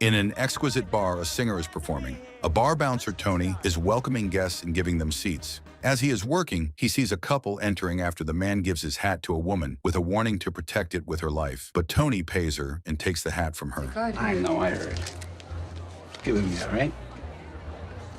In an exquisite bar, a singer is performing. A bar bouncer, Tony, is welcoming guests and giving them seats. As he is working, he sees a couple entering after the man gives his hat to a woman with a warning to protect it with her life. But Tony pays her and takes the hat from her. I know, I heard. Give me that, right?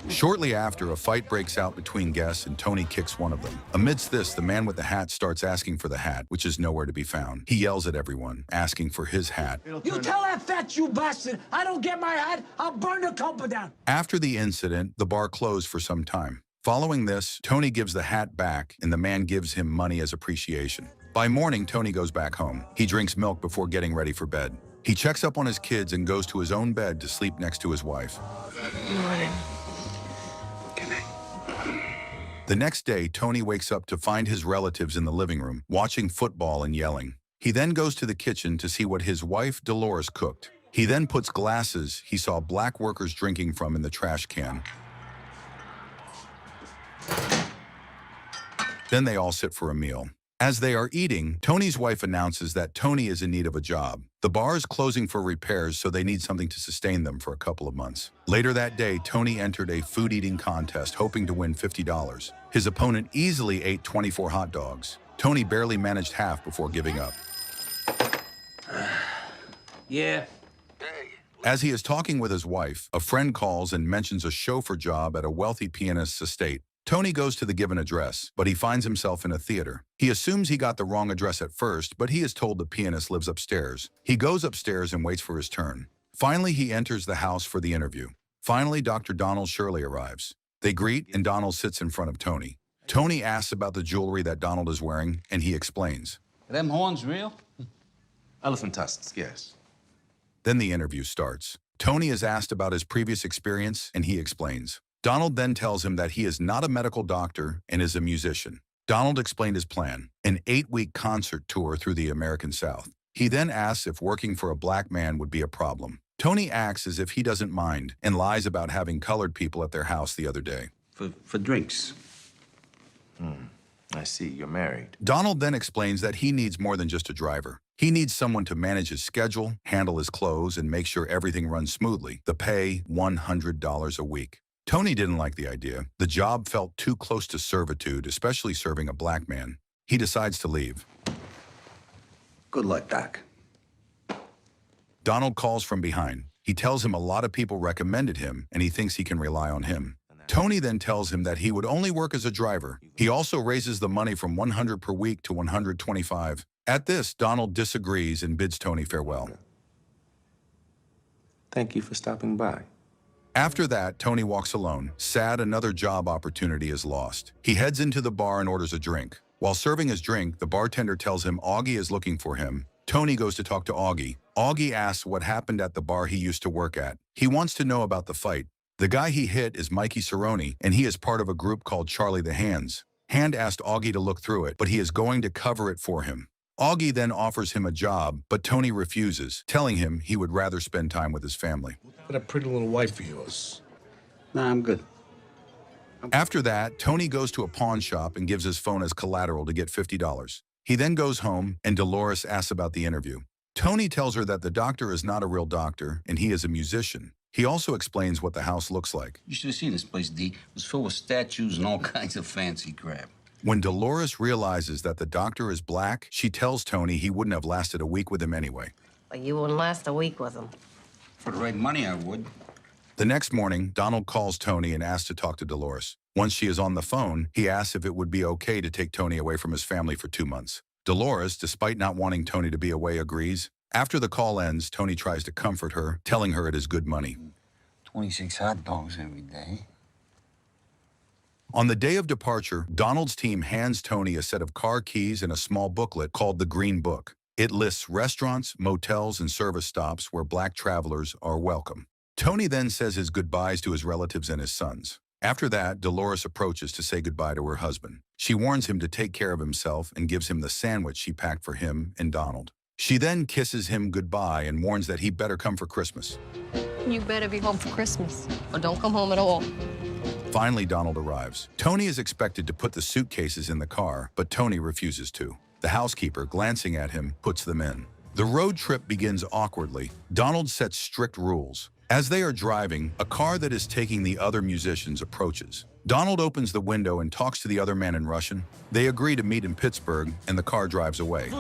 Shortly after, a fight breaks out between guests and Tony kicks one of them. Amidst this, the man with the hat starts asking for the hat, which is nowhere to be found. He yells at everyone, asking for his hat. You tell that fat you bastard, I don't get my hat, I'll burn the copa down. After the incident, the bar closed for some time. Following this, Tony gives the hat back and the man gives him money as appreciation. By morning, Tony goes back home. He drinks milk before getting ready for bed. He checks up on his kids and goes to his own bed to sleep next to his wife. Good morning. Good night. The next day, Tony wakes up to find his relatives in the living room, watching football and yelling. He then goes to the kitchen to see what his wife, Dolores, cooked. He then puts glasses he saw black workers drinking from in the trash can. Then they all sit for a meal. As they are eating, Tony's wife announces that Tony is in need of a job. The bar is closing for repairs, so they need something to sustain them for a couple of months. Later that day, Tony entered a food-eating contest, hoping to win $50. His opponent easily ate 24 hot dogs. Tony barely managed half before giving up. Yeah. As he is talking with his wife, a friend calls and mentions a chauffeur job at a wealthy pianist's estate. Tony goes to the given address, but he finds himself in a theater. He assumes he got the wrong address at first, but he is told the pianist lives upstairs. He goes upstairs and waits for his turn. Finally, he enters the house for the interview. Finally, Dr. Donald Shirley arrives. They greet, and Donald sits in front of Tony. Tony asks about the jewelry that Donald is wearing, and he explains. Are them horns real? Elephant tusks, yes. Then the interview starts. Tony is asked about his previous experience, and he explains. Donald then tells him that he is not a medical doctor and is a musician. Donald explained his plan, an 8-week concert tour through the American South. He then asks if working for a black man would be a problem. Tony acts as if he doesn't mind and lies about having colored people at their house the other day. For drinks. I see, you're married. Donald then explains that he needs more than just a driver. He needs someone to manage his schedule, handle his clothes, and make sure everything runs smoothly. The pay, $100 a week. Tony didn't like the idea. The job felt too close to servitude, especially serving a black man. He decides to leave. Good luck, Doc. Donald calls from behind. He tells him a lot of people recommended him, and he thinks he can rely on him. Tony then tells him that he would only work as a driver. He also raises the money from $100 per week to $125. At this, Donald disagrees and bids Tony farewell. Thank you for stopping by. After that, Tony walks alone. Sad, another job opportunity is lost. He heads into the bar and orders a drink. While serving his drink, the bartender tells him Augie is looking for him. Tony goes to talk to Augie. Augie asks what happened at the bar he used to work at. He wants to know about the fight. The guy he hit is Mikey Cerrone, and he is part of a group called Charlie the Hands. Hand asked Augie to look through it, but he is going to cover it for him. Augie then offers him a job, but Tony refuses, telling him he would rather spend time with his family. What a pretty little wife of yours. Nah, I'm good. After that, Tony goes to a pawn shop and gives his phone as collateral to get $50. He then goes home, and Dolores asks about the interview. Tony tells her that the doctor is not a real doctor, and he is a musician. He also explains what the house looks like. You should have seen this place, D. It was filled with statues and all kinds of fancy crap. When Dolores realizes that the doctor is black, she tells Tony he wouldn't have lasted a week with him anyway. But you wouldn't last a week with him. For the right money, I would. The next morning, Donald calls Tony and asks to talk to Dolores. Once she is on the phone, he asks if it would be okay to take Tony away from his family for 2 months. Dolores, despite not wanting Tony to be away, agrees. After the call ends, Tony tries to comfort her, telling her it is good money. 26 hot dogs every day. On the day of departure, Donald's team hands Tony a set of car keys and a small booklet called the Green Book. It lists restaurants, motels, and service stops where black travelers are welcome. Tony then says his goodbyes to his relatives and his sons. After that, Dolores approaches to say goodbye to her husband. She warns him to take care of himself and gives him the sandwich she packed for him and Donald. She then kisses him goodbye and warns that he better come for Christmas. You better be home for Christmas, or don't come home at all. Finally, Donald arrives. Tony is expected to put the suitcases in the car, but Tony refuses to. The housekeeper, glancing at him, puts them in. The road trip begins awkwardly. Donald sets strict rules. As they are driving, a car that is taking the other musicians approaches. Donald opens the window and talks to the other man in Russian. They agree to meet in Pittsburgh, and the car drives away.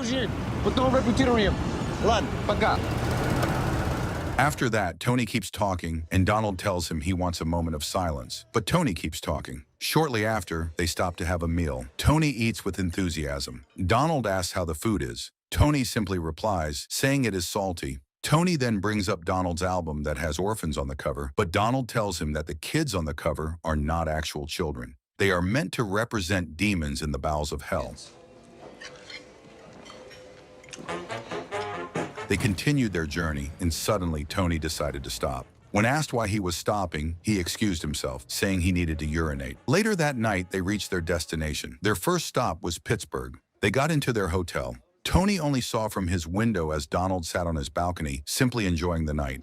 After that, Tony keeps talking, and Donald tells him he wants a moment of silence. But Tony keeps talking. Shortly after, they stop to have a meal. Tony eats with enthusiasm. Donald asks how the food is. Tony simply replies, saying it is salty. Tony then brings up Donald's album that has orphans on the cover, but Donald tells him that the kids on the cover are not actual children. They are meant to represent demons in the bowels of hell. They continued their journey, and suddenly Tony decided to stop. When asked why he was stopping, he excused himself, saying he needed to urinate. Later that night, they reached their destination. Their first stop was Pittsburgh. They got into their hotel. Tony only saw from his window as Donald sat on his balcony, simply enjoying the night.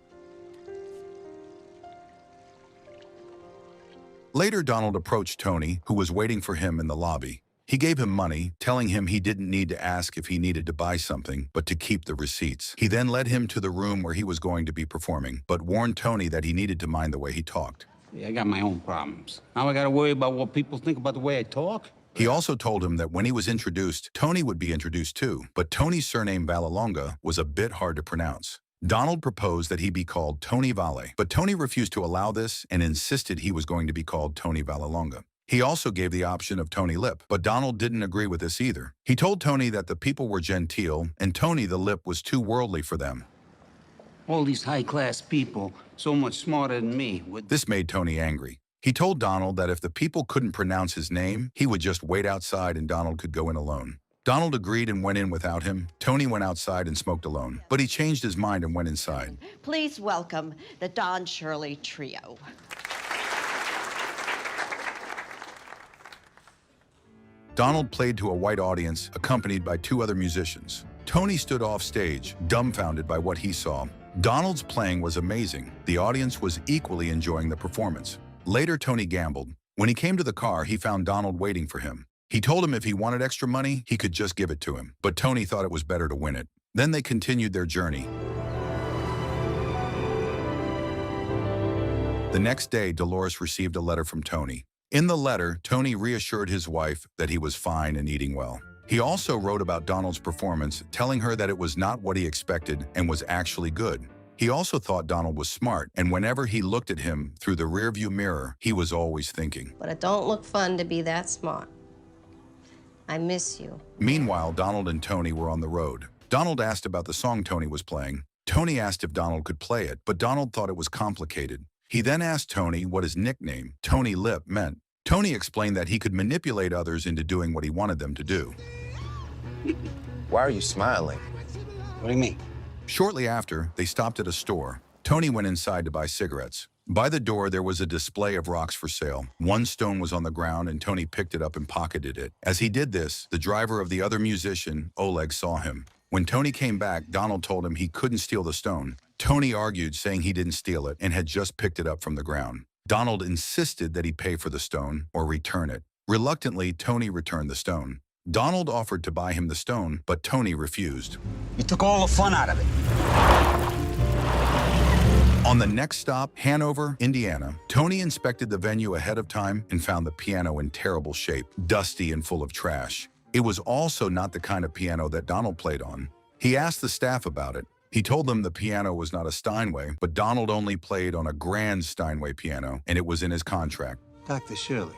Later, Donald approached Tony, who was waiting for him in the lobby. He gave him money, telling him he didn't need to ask if he needed to buy something, but to keep the receipts. He then led him to the room where he was going to be performing, but warned Tony that he needed to mind the way he talked. Yeah, I got my own problems. Now I gotta worry about what people think about the way I talk? He also told him that when he was introduced, Tony would be introduced too, but Tony's surname Vallelonga was a bit hard to pronounce. Donald proposed that he be called Tony Valle, but Tony refused to allow this and insisted he was going to be called Tony Vallelonga. He also gave the option of Tony Lip, but Donald didn't agree with this either. He told Tony that the people were genteel, and Tony the Lip was too worldly for them. All these high-class people, so much smarter than me. This made Tony angry. He told Donald that if the people couldn't pronounce his name, he would just wait outside and Donald could go in alone. Donald agreed and went in without him. Tony went outside and smoked alone, but he changed his mind and went inside. Please welcome the Don Shirley Trio. Donald played to a white audience, accompanied by two other musicians. Tony stood off stage, dumbfounded by what he saw. Donald's playing was amazing. The audience was equally enjoying the performance. Later, Tony gambled. When he came to the car, he found Donald waiting for him. He told him if he wanted extra money, he could just give it to him. But Tony thought it was better to win it. Then they continued their journey. The next day, Dolores received a letter from Tony. In the letter, Tony reassured his wife that he was fine and eating well. He also wrote about Donald's performance, telling her that it was not what he expected and was actually good. He also thought Donald was smart, and whenever he looked at him through the rearview mirror, he was always thinking. But it don't look fun to be that smart. I miss you. Meanwhile, Donald and Tony were on the road. Donald asked about the song Tony was playing. Tony asked if Donald could play it, but Donald thought it was complicated. He then asked Tony what his nickname, Tony Lip, meant. Tony explained that he could manipulate others into doing what he wanted them to do. Why are you smiling? What do you mean? Shortly after, they stopped at a store. Tony went inside to buy cigarettes. By the door, there was a display of rocks for sale. One stone was on the ground, and Tony picked it up and pocketed it. As he did this, the driver of the other musician, Oleg, saw him. When Tony came back, Donald told him he couldn't steal the stone. Tony argued, saying he didn't steal it and had just picked it up from the ground. Donald insisted that he pay for the stone or return it. Reluctantly, Tony returned the stone. Donald offered to buy him the stone, but Tony refused. You took all the fun out of it. On the next stop, Hanover, Indiana, Tony inspected the venue ahead of time and found the piano in terrible shape, dusty and full of trash. It was also not the kind of piano that Donald played on. He asked the staff about it. He told them the piano was not a Steinway, but Donald only played on a grand Steinway piano, and it was in his contract. Dr. Shirley.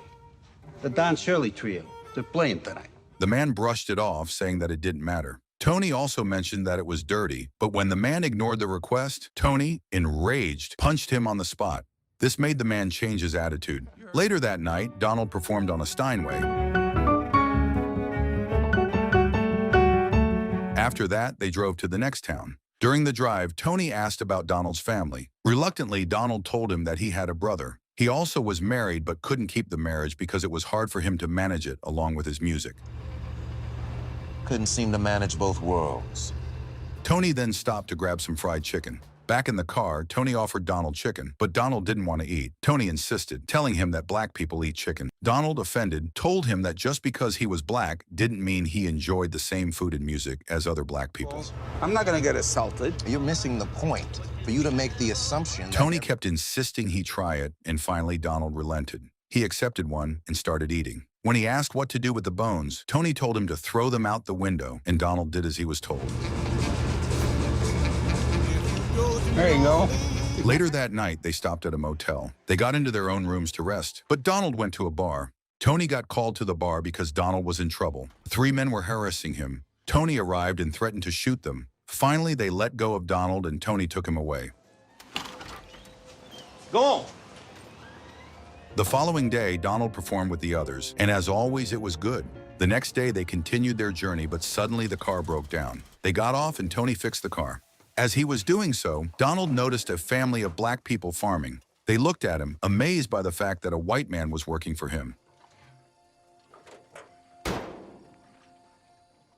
The Don Shirley Trio. They're playing tonight. The man brushed it off, saying that it didn't matter. Tony also mentioned that it was dirty, but when the man ignored the request, Tony, enraged, punched him on the spot. This made the man change his attitude. Later that night, Donald performed on a Steinway. After that, they drove to the next town. During the drive, Tony asked about Donald's family. Reluctantly, Donald told him that he had a brother. He also was married but couldn't keep the marriage because it was hard for him to manage it along with his music. Couldn't seem to manage both worlds. Tony then stopped to grab some fried chicken. Back in the car, Tony offered Donald chicken, but Donald didn't want to eat. Tony insisted, telling him that black people eat chicken. Donald, offended, told him that just because he was black didn't mean he enjoyed the same food and music as other black people. I'm not gonna get assaulted. You're missing the point. For you to make the assumption that Tony kept insisting he try it, and finally Donald relented. He accepted one and started eating. When he asked what to do with the bones, Tony told him to throw them out the window, and Donald did as he was told. There you go. Later that night, they stopped at a motel. They got into their own rooms to rest, but Donald went to a bar. Tony got called to the bar because Donald was in trouble. 3 men were harassing him. Tony arrived and threatened to shoot them. Finally, they let go of Donald and Tony took him away. Go. The following day, Donald performed with the others, and as always, it was good. The next day, they continued their journey, but suddenly the car broke down. They got off and Tony fixed the car. As he was doing so, Donald noticed a family of black people farming. They looked at him, amazed by the fact that a white man was working for him.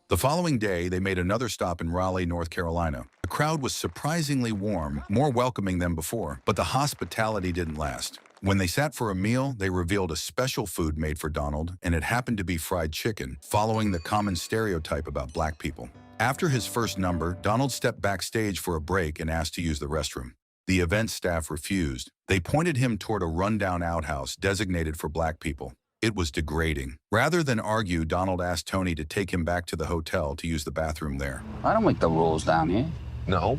The following day, they made another stop in Raleigh, North Carolina. The crowd was surprisingly warm, more welcoming than before, but the hospitality didn't last. When they sat for a meal, they revealed a special food made for Donald, and it happened to be fried chicken, following the common stereotype about black people. After his first number, Donald stepped backstage for a break and asked to use the restroom. The event staff refused. They pointed him toward a rundown outhouse designated for black people. It was degrading. Rather than argue, Donald asked Tony to take him back to the hotel to use the bathroom there. I don't make the rules down here. No.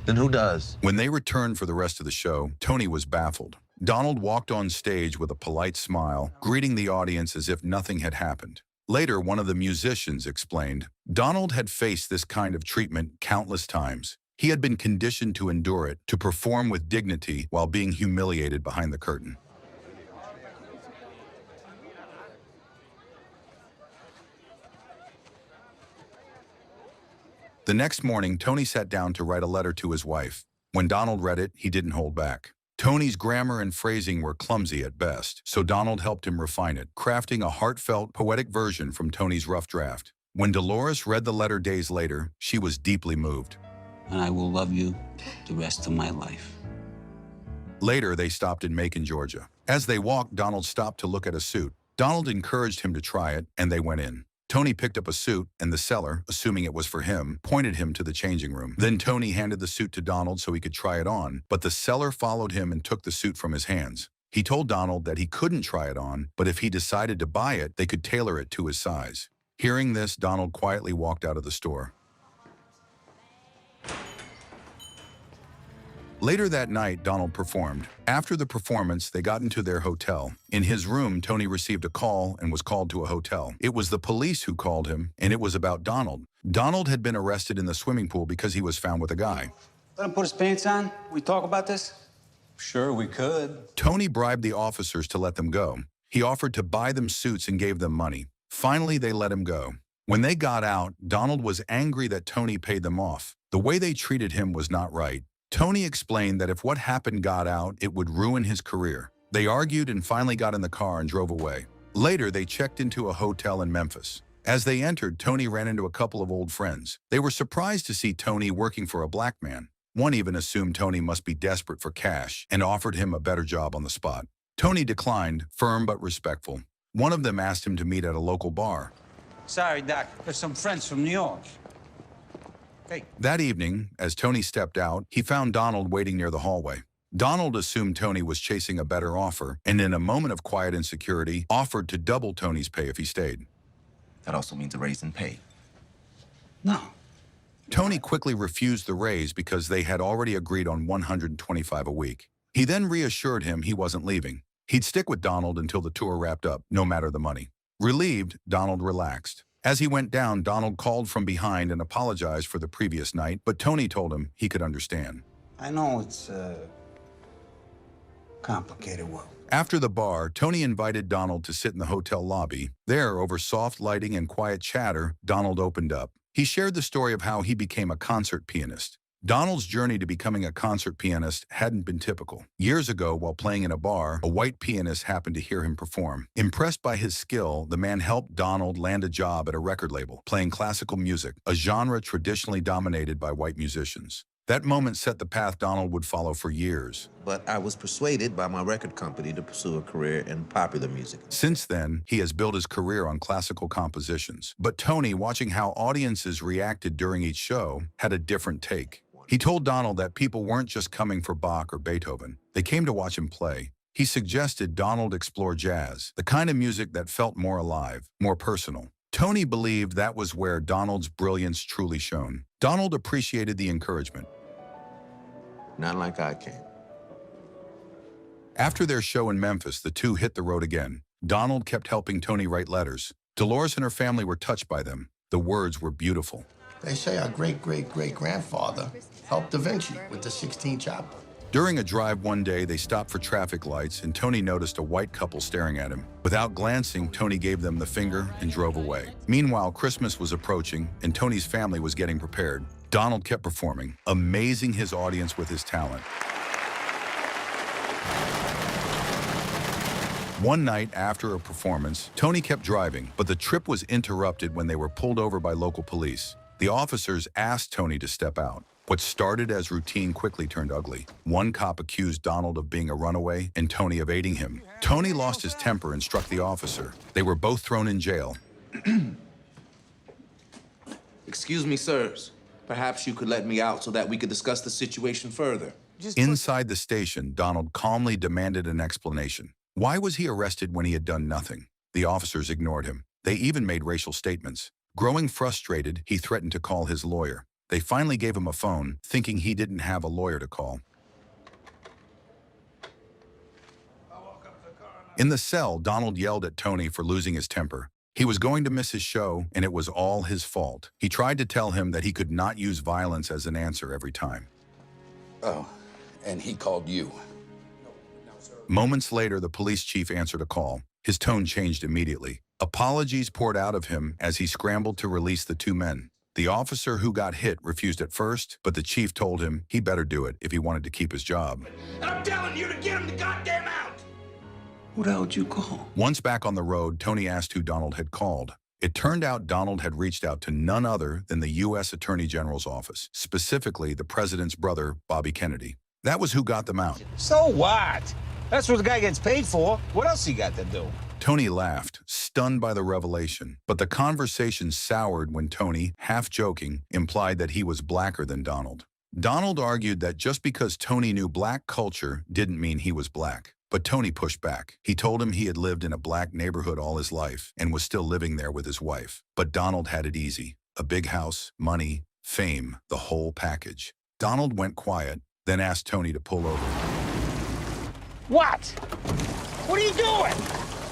Then who does? When they returned for the rest of the show, Tony was baffled. Donald walked on stage with a polite smile, greeting the audience as if nothing had happened. Later, one of the musicians explained, Donald had faced this kind of treatment countless times. He had been conditioned to endure it, to perform with dignity while being humiliated behind the curtain. The next morning, Tony sat down to write a letter to his wife. When Donald read it, he didn't hold back. Tony's grammar and phrasing were clumsy at best, so Donald helped him refine it, crafting a heartfelt, poetic version from Tony's rough draft. When Dolores read the letter days later, she was deeply moved. And I will love you the rest of my life. Later, they stopped in Macon, Georgia. As they walked, Donald stopped to look at a suit. Donald encouraged him to try it, and they went in. Tony picked up a suit, and the seller, assuming it was for him, pointed him to the changing room. Then Tony handed the suit to Donald so he could try it on, but the seller followed him and took the suit from his hands. He told Donald that he couldn't try it on, but if he decided to buy it, they could tailor it to his size. Hearing this, Donald quietly walked out of the store. Later that night, Donald performed. After the performance, they got into their hotel. In his room, Tony received a call and was called to a hotel. It was the police who called him, and it was about Donald. Donald had been arrested in the swimming pool because he was found with a guy. Let him put his pants on. We talk about this? Sure, we could. Tony bribed the officers to let them go. He offered to buy them suits and gave them money. Finally, they let him go. When they got out, Donald was angry that Tony paid them off. The way they treated him was not right. Tony explained that if what happened got out, it would ruin his career. They argued and finally got in the car and drove away. Later, they checked into a hotel in Memphis. As they entered, Tony ran into a couple of old friends. They were surprised to see Tony working for a black man. One even assumed Tony must be desperate for cash and offered him a better job on the spot. Tony declined, firm but respectful. One of them asked him to meet at a local bar. Sorry, Doc. There's some friends from New York. Hey. That evening, as Tony stepped out, he found Donald waiting near the hallway. Donald assumed Tony was chasing a better offer, and in a moment of quiet insecurity, offered to double Tony's pay if he stayed. That also means a raise in pay. No. Tony quickly refused the raise because they had already agreed on $125 a week. He then reassured him he wasn't leaving. He'd stick with Donald until the tour wrapped up, no matter the money. Relieved, Donald relaxed. As he went down, Donald called from behind and apologized for the previous night, but Tony told him he could understand. I know it's complicated work. After the bar, Tony invited Donald to sit in the hotel lobby. There, over soft lighting and quiet chatter, Donald opened up. He shared the story of how he became a concert pianist. Donald's journey to becoming a concert pianist hadn't been typical. Years ago, while playing in a bar, a white pianist happened to hear him perform. Impressed by his skill, the man helped Donald land a job at a record label, playing classical music, a genre traditionally dominated by white musicians. That moment set the path Donald would follow for years. But I was persuaded by my record company to pursue a career in popular music. Since then, he has built his career on classical compositions. But Tony, watching how audiences reacted during each show, had a different take. He told Donald that people weren't just coming for Bach or Beethoven. They came to watch him play. He suggested Donald explore jazz, the kind of music that felt more alive, more personal. Tony believed that was where Donald's brilliance truly shone. Donald appreciated the encouragement. Not like I can. After their show in Memphis, the two hit the road again. Donald kept helping Tony write letters. Dolores and her family were touched by them. The words were beautiful. They say our great-great-great-grandfather helped Da Vinci with the Sistine Chapel. During a drive one day, they stopped for traffic lights, and Tony noticed a white couple staring at him. Without glancing, Tony gave them the finger and drove away. Meanwhile, Christmas was approaching, and Tony's family was getting prepared. Donald kept performing, amazing his audience with his talent. One night after a performance, Tony kept driving, but the trip was interrupted when they were pulled over by local police. The officers asked Tony to step out. What started as routine quickly turned ugly. One cop accused Donald of being a runaway and Tony of aiding him. Tony lost his temper and struck the officer. They were both thrown in jail. Excuse me, sirs. Perhaps you could let me out so that we could discuss the situation further. Inside the station, Donald calmly demanded an explanation. Why was he arrested when he had done nothing? The officers ignored him. They even made racial statements. Growing frustrated, he threatened to call his lawyer. They finally gave him a phone, thinking he didn't have a lawyer to call. In the cell, Donald yelled at Tony for losing his temper. He was going to miss his show, and it was all his fault. He tried to tell him that he could not use violence as an answer every time. Oh, and he called you. Moments later, the police chief answered a call. His tone changed immediately. Apologies poured out of him as he scrambled to release the two men. The officer who got hit refused at first, but the chief told him he better do it if he wanted to keep his job. And I'm telling you to get him the goddamn out! Who the hell did you call? Once back on the road, Tony asked who Donald had called. It turned out Donald had reached out to none other than the U.S. Attorney General's office, specifically the president's brother, Bobby Kennedy. That was who got them out. So what? That's what the guy gets paid for. What else he got to do? Tony laughed, stunned by the revelation. But the conversation soured when Tony, half joking, implied that he was blacker than Donald. Donald argued that just because Tony knew black culture didn't mean he was black. But Tony pushed back. He told him he had lived in a black neighborhood all his life and was still living there with his wife. But Donald had it easy. A big house, money, fame, the whole package. Donald went quiet, then asked Tony to pull over. What? What are you doing?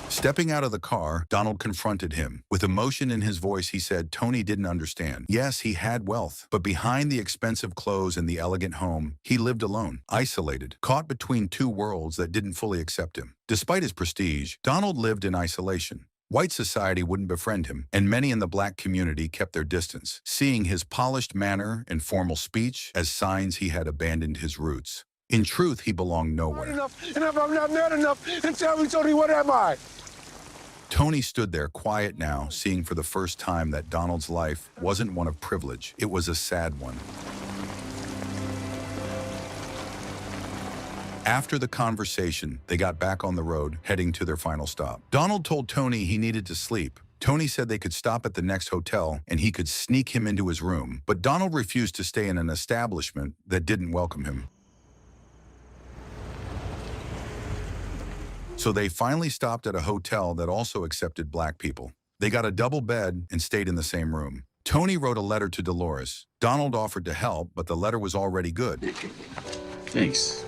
Stepping out of the car, Donald confronted him. With emotion in his voice, he said Tony didn't understand. Yes, he had wealth, but behind the expensive clothes and the elegant home, he lived alone, isolated, caught between two worlds that didn't fully accept him. Despite his prestige, Donald lived in isolation. White society wouldn't befriend him, and many in the black community kept their distance, seeing his polished manner and formal speech as signs he had abandoned his roots. In truth, he belonged nowhere. Enough, and if I'm not mad enough, then tell me, Tony, what am I? Tony stood there quiet now, seeing for the first time that Donald's life wasn't one of privilege. It was a sad one. After the conversation, they got back on the road, heading to their final stop. Donald told Tony he needed to sleep. Tony said they could stop at the next hotel and he could sneak him into his room, but Donald refused to stay in an establishment that didn't welcome him. So they finally stopped at a hotel that also accepted black people. They got a double bed and stayed in the same room. Tony wrote a letter to Dolores. Donald offered to help, but the letter was already good. Thanks.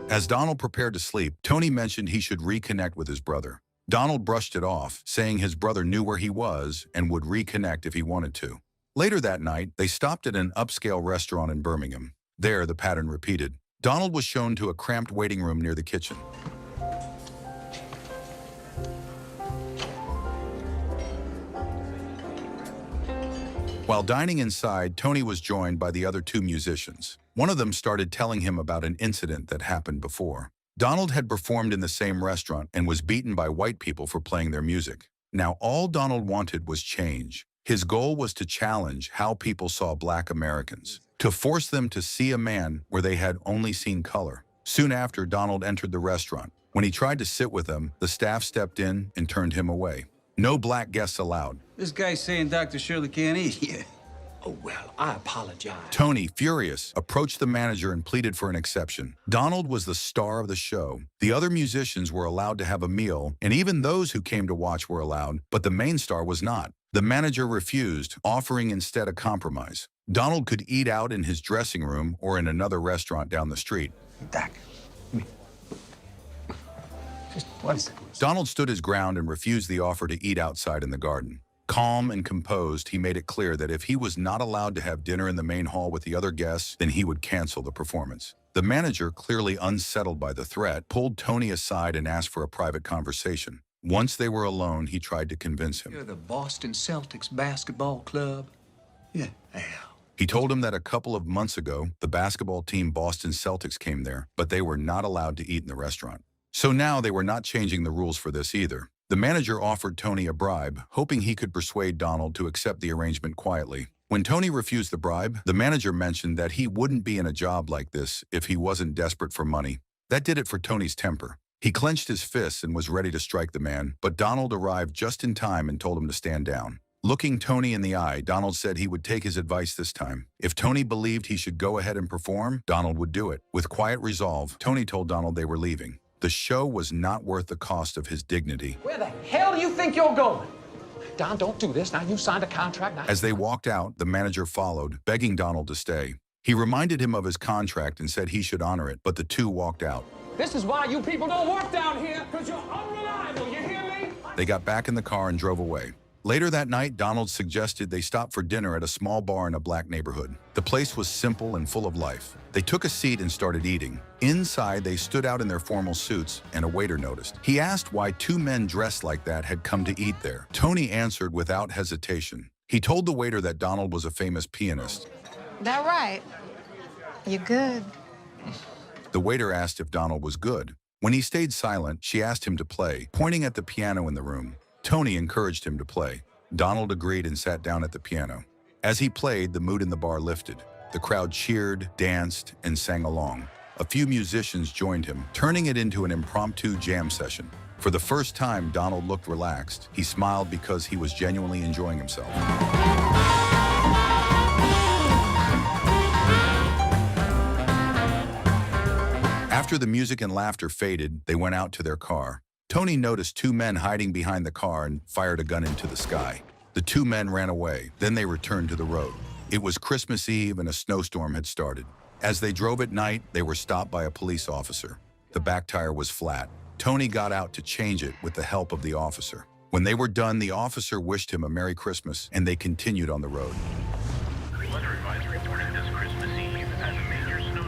As Donald prepared to sleep, Tony mentioned he should reconnect with his brother. Donald brushed it off, saying his brother knew where he was and would reconnect if he wanted to. Later that night, they stopped at an upscale restaurant in Birmingham. There, the pattern repeated. Donald was shown to a cramped waiting room near the kitchen. While dining inside, Tony was joined by the other two musicians. One of them started telling him about an incident that happened before. Donald had performed in the same restaurant and was beaten by white people for playing their music. Now all Donald wanted was change. His goal was to challenge how people saw Black Americans, to force them to see a man where they had only seen color. Soon after, Donald entered the restaurant. When he tried to sit with them, the staff stepped in and turned him away. No Black guests allowed. This guy's saying Dr. Shirley can't eat here. Oh, well, I apologize. Tony, furious, approached the manager and pleaded for an exception. Donald was the star of the show. The other musicians were allowed to have a meal, and even those who came to watch were allowed, but the main star was not. The manager refused, offering instead a compromise. Donald could eat out in his dressing room or in another restaurant down the street. Doc, just 1 second. Donald stood his ground and refused the offer to eat outside in the garden. Calm and composed, he made it clear that if he was not allowed to have dinner in the main hall with the other guests, then he would cancel the performance. The manager, clearly unsettled by the threat, pulled Tony aside and asked for a private conversation. Once they were alone, he tried to convince him. You're the Boston Celtics basketball club? Yeah. He told him that a couple of months ago, the basketball team Boston Celtics came there, but they were not allowed to eat in the restaurant. So now they were not changing the rules for this either. The manager offered Tony a bribe, hoping he could persuade Donald to accept the arrangement quietly. When Tony refused the bribe, the manager mentioned that he wouldn't be in a job like this if he wasn't desperate for money. That did it for Tony's temper. He clenched his fists and was ready to strike the man, but Donald arrived just in time and told him to stand down. Looking Tony in the eye, Donald said he would take his advice this time. If Tony believed he should go ahead and perform, Donald would do it. With quiet resolve, Tony told Donald they were leaving. The show was not worth the cost of his dignity. Where the hell do you think you're going? Don, don't do this. Now, you signed a contract. Now. As they walked out, the manager followed, begging Donald to stay. He reminded him of his contract and said he should honor it, but the two walked out. This is why you people don't work down here, because you're unreliable. You hear me? They got back in the car and drove away. Later that night, Donald suggested they stop for dinner at a small bar in a Black neighborhood. The place was simple and full of life. They took a seat and started eating. Inside, they stood out in their formal suits, and a waiter noticed. He asked why two men dressed like that had come to eat there. Tony answered without hesitation. He told the waiter that Donald was a famous pianist. That right? You good? The waiter asked if Donald was good. When he stayed silent, she asked him to play, pointing at the piano in the room. Tony encouraged him to play. Donald agreed and sat down at the piano. As he played, the mood in the bar lifted. The crowd cheered, danced, and sang along. A few musicians joined him, turning it into an impromptu jam session. For the first time, Donald looked relaxed. He smiled because he was genuinely enjoying himself. After the music and laughter faded, they went out to their car. Tony noticed two men hiding behind the car and fired a gun into the sky. The two men ran away. Then they returned to the road. It was Christmas Eve and a snowstorm had started. As they drove at night, they were stopped by a police officer. The back tire was flat. Tony got out to change it with the help of the officer. When they were done, the officer wished him a Merry Christmas, and they continued on the road.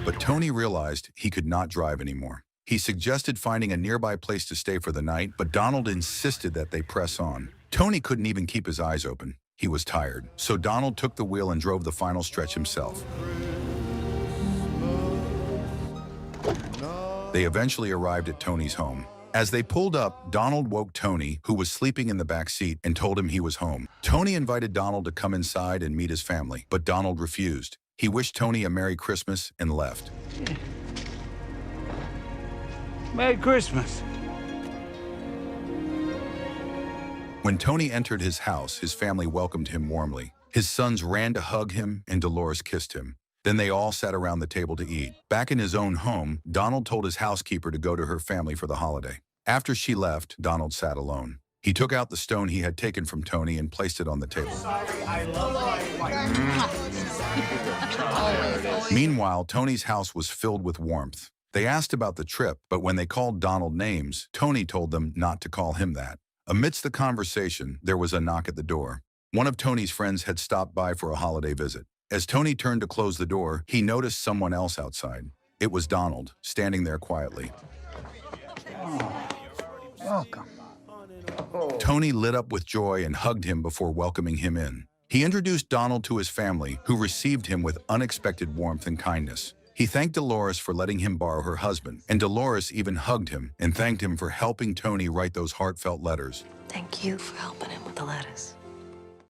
But Tony realized he could not drive anymore. He suggested finding a nearby place to stay for the night, but Donald insisted that they press on. Tony couldn't even keep his eyes open. He was tired, so Donald took the wheel and drove the final stretch himself. They eventually arrived at Tony's home. As they pulled up, Donald woke Tony, who was sleeping in the back seat, and told him he was home. Tony invited Donald to come inside and meet his family, but Donald refused. He wished Tony a Merry Christmas and left. Merry Christmas. When Tony entered his house, his family welcomed him warmly. His sons ran to hug him, and Dolores kissed him. Then they all sat around the table to eat. Back in his own home, Donald told his housekeeper to go to her family for the holiday. After she left, Donald sat alone. He took out the stone he had taken from Tony and placed it on the table. Meanwhile, Tony's house was filled with warmth. They asked about the trip, but when they called Donald names, Tony told them not to call him that. Amidst the conversation, there was a knock at the door. One of Tony's friends had stopped by for a holiday visit. As Tony turned to close the door, he noticed someone else outside. It was Donald, standing there quietly. Welcome. Tony lit up with joy and hugged him before welcoming him in. He introduced Donald to his family, who received him with unexpected warmth and kindness. He thanked Dolores for letting him borrow her husband, and Dolores even hugged him and thanked him for helping Tony write those heartfelt letters. Thank you for helping him with the letters.